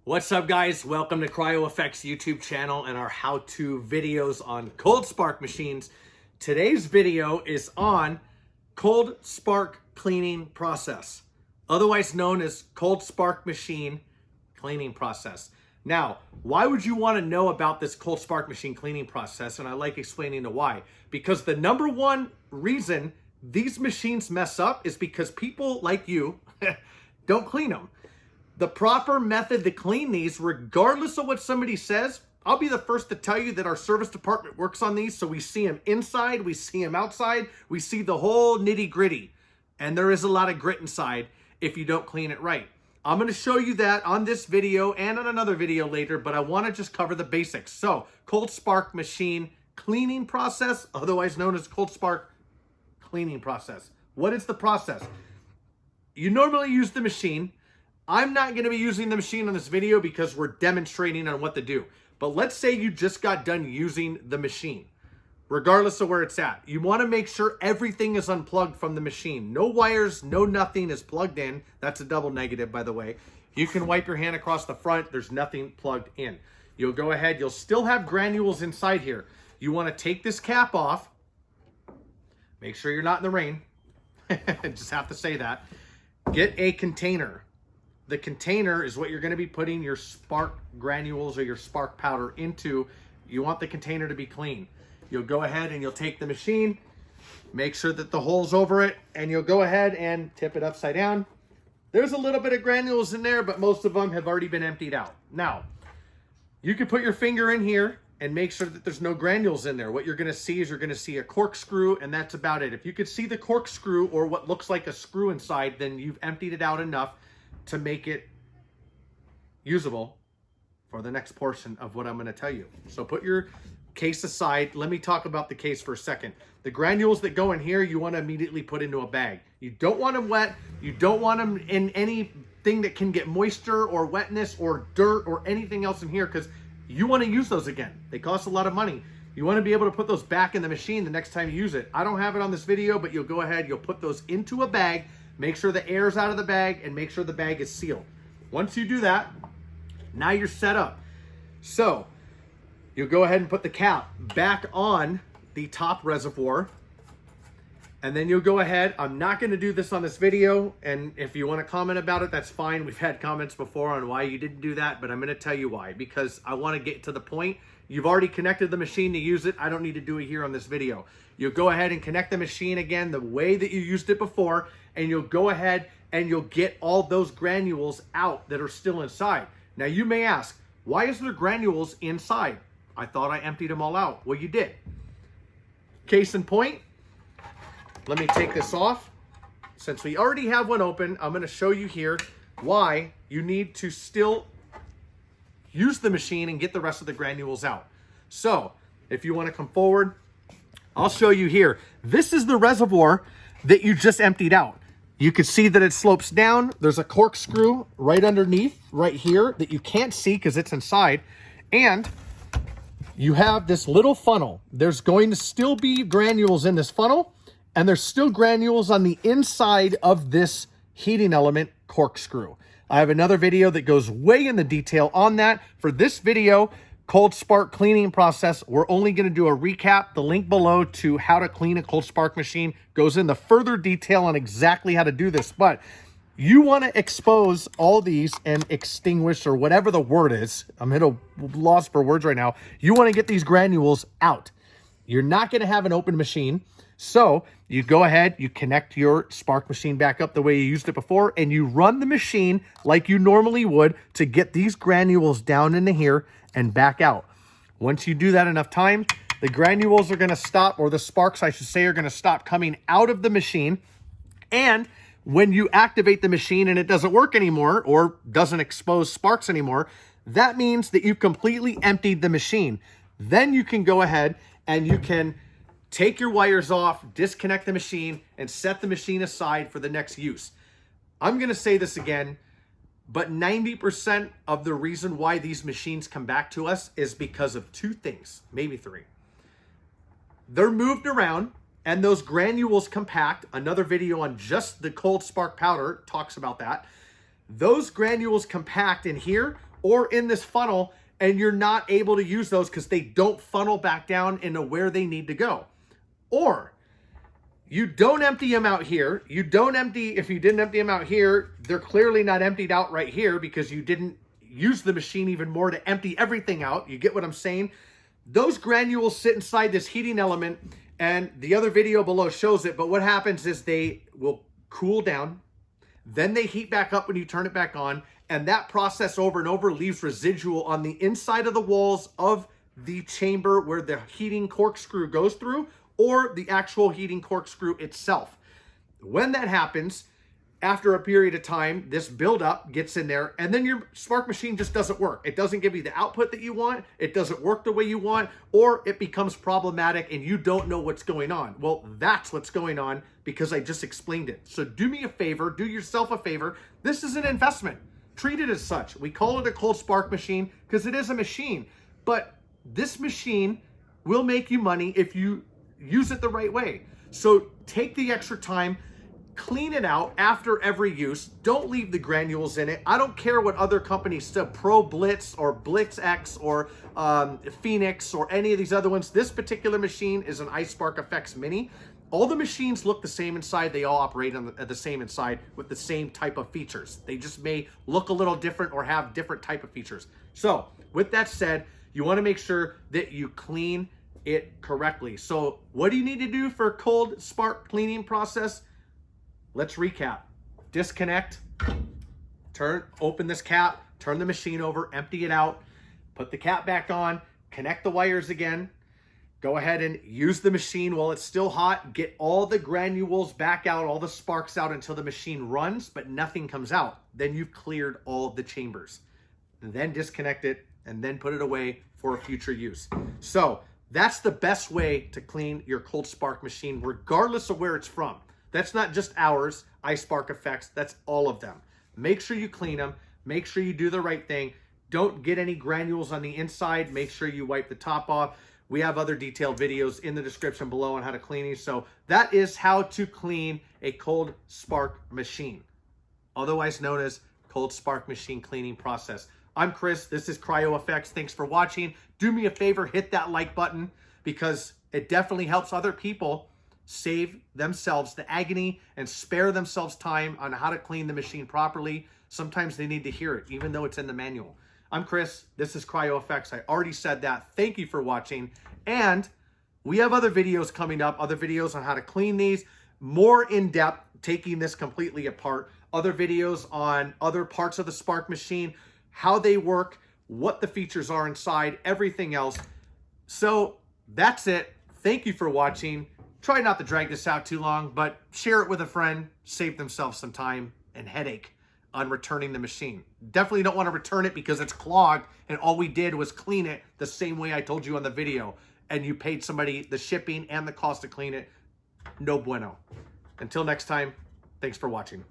What's up, guys? Welcome to CryoFX YouTube channel and our how-to videos on cold spark machines. Today's video is on cold spark cleaning process, otherwise known as cold spark machine cleaning process. Now, why would you want to know about this cold spark machine cleaning process? And I like explaining the why. Because the number one reason these machines mess up is because people like you don't clean them. The proper method to clean these, regardless of what somebody says, I'll be the first to tell you that our service department works on these, so we see them inside, we see them outside, we see the whole nitty gritty. And there is a lot of grit inside if you don't clean it right. I'm going to show you that on this video and on another video later, but I want to just cover the basics. So, cold spark machine cleaning process, otherwise known as cold spark cleaning process. What is the process? You normally use the machine. I'm not going to be using the machine on this video because we're demonstrating on what to do. But let's say you just got done using the machine, regardless of where it's at. You want to make sure everything is unplugged from the machine. No wires, no nothing is plugged in. That's a double negative, by the way. You can wipe your hand across the front. There's nothing plugged in. You'll go ahead. You'll still have granules inside here. You want to take this cap off. Make sure you're not in the rain. Just have to say that. Get a container. The container is what you're going to be putting your spark granules or your spark powder into. You want the container to be clean. You'll go ahead and you'll take the machine, make sure that the hole's over it, and you'll go ahead and tip it upside down. There's a little bit of granules in there, but most of them have already been emptied out. Now, you can put your finger in here and make sure that there's no granules in there. What you're going to see is you're going to see a corkscrew, and that's about it. If you could see the corkscrew or what looks like a screw inside, then you've emptied it out enough to make it usable for the next portion of what I'm going to tell you. So put your case aside. Let me talk about the case for a second. The granules that go in here, you want to immediately put into a bag. You don't want them wet. You don't want them in anything that can get moisture or wetness or dirt or anything else in here, because you want to use those again. They cost a lot of money. You want to be able to put those back in the machine the next time you use it. I don't have it on this video, but you'll go ahead, you'll put those into a bag. Make sure the air's out of the bag and make sure the bag is sealed. Once you do that, now you're set up. So you'll go ahead and put the cap back on the top reservoir. And then you'll go ahead. I'm not going to do this on this video. And if you want to comment about it, that's fine. We've had comments before on why you didn't do that, but I'm going to tell you why. Because I want to get to the point. You've already connected the machine to use it. I don't need to do it here on this video. You'll go ahead and connect the machine again the way that you used it before, and you'll go ahead and you'll get all those granules out that are still inside. Now you may ask, why is there granules inside? I thought I emptied them all out. Well, you did. Case in point, let me take this off. Since we already have one open, I'm going to show you here why you need to still use the machine and get the rest of the granules out. So if you want to come forward, I'll show you here. This is the reservoir that you just emptied out. You can see that it slopes down. There's a corkscrew right underneath, right here, that you can't see because it's inside. And you have this little funnel. There's going to still be granules in this funnel, and there's still granules on the inside of this heating element corkscrew. I have another video that goes way in the detail on that. For this video, cold spark cleaning process, we're only going to do a recap. The link below to how to clean a cold spark machine goes into further detail on exactly how to do this. But you want to expose all these and extinguish, or whatever the word is. I'm at a loss for words right now. You want to get these granules out. You're not going to have an open machine. So you go ahead, you connect your spark machine back up the way you used it before, and you run the machine like you normally would to get these granules down into here and back out. Once you do that enough time, the granules are going to stop, or the sparks, I should say, are going to stop coming out of the machine. And when you activate the machine and it doesn't work anymore, or doesn't expose sparks anymore, that means that you've completely emptied the machine. Then you can go ahead and you can take your wires off, disconnect the machine, and set the machine aside for the next use. I'm going to say this again, but 90% of the reason why these machines come back to us is because of two things, maybe three. They're moved around and those granules compact. Another video on just the cold spark powder talks about that. Those granules compact in here, or in this funnel, and you're not able to use those because they don't funnel back down into where they need to go. Or you don't empty them out here. You don't empty, if you didn't empty them out here, they're clearly not emptied out right here because you didn't use the machine even more to empty everything out. You get what I'm saying? Those granules sit inside this heating element, and the other video below shows it, but what happens is they will cool down, then they heat back up when you turn it back on, and that process over and over leaves residual on the inside of the walls of the chamber where the heating corkscrew goes through, or the actual heating corkscrew itself. When that happens, after a period of time, this buildup gets in there, and then your spark machine just doesn't work. It doesn't give you the output that you want, it doesn't work the way you want, or it becomes problematic and you don't know what's going on. Well, that's what's going on because I just explained it. So do me a favor, do yourself a favor. This is an investment. Treat it as such. We call it a cold spark machine because it is a machine, but this machine will make you money if you use it the right way. So take the extra time, clean it out after every use. Don't leave the granules in it. I don't care what other companies do, Pro Blitz or Blitz X or Phoenix or any of these other ones. This particular machine is an iSpark FX Mini. All the machines look the same inside. They all operate on the same inside with the same type of features. They just may look a little different or have different type of features. So with that said, you want to make sure that you clean it correctly. So what do you need to do for a cold spark cleaning process? Let's recap. Disconnect, open this cap, turn the machine over, empty it out, put the cap back on, connect the wires again, go ahead and use the machine while it's still hot, get all the granules back out, all the sparks out until the machine runs, but nothing comes out. Then you've cleared all of the chambers. And then disconnect it and then put it away for a future use. So that's the best way to clean your cold spark machine, regardless of where it's from. That's not just ours, iSpark Effects, that's all of them. Make sure you clean them, make sure you do the right thing. Don't get any granules on the inside, make sure you wipe the top off. We have other detailed videos in the description below on how to clean these. So that is how to clean a cold spark machine, otherwise known as cold spark machine cleaning process. I'm Chris, this is Cryo Effects. Thanks for watching. Do me a favor, hit that like button because it definitely helps other people save themselves the agony and spare themselves time on how to clean the machine properly. Sometimes they need to hear it, even though it's in the manual. I'm Chris, this is Cryo Effects. I already said that. Thank you for watching. And we have other videos coming up, other videos on how to clean these, more in depth, taking this completely apart, other videos on other parts of the spark machine, how they work, what the features are inside, everything else. So that's it. Thank you for watching. Try not to drag this out too long, but share it with a friend, save themselves some time and headache on returning the machine. Definitely don't want to return it because it's clogged and all we did was clean it the same way I told you on the video, and you paid somebody the shipping and the cost to clean it. No bueno. Until next time, thanks for watching.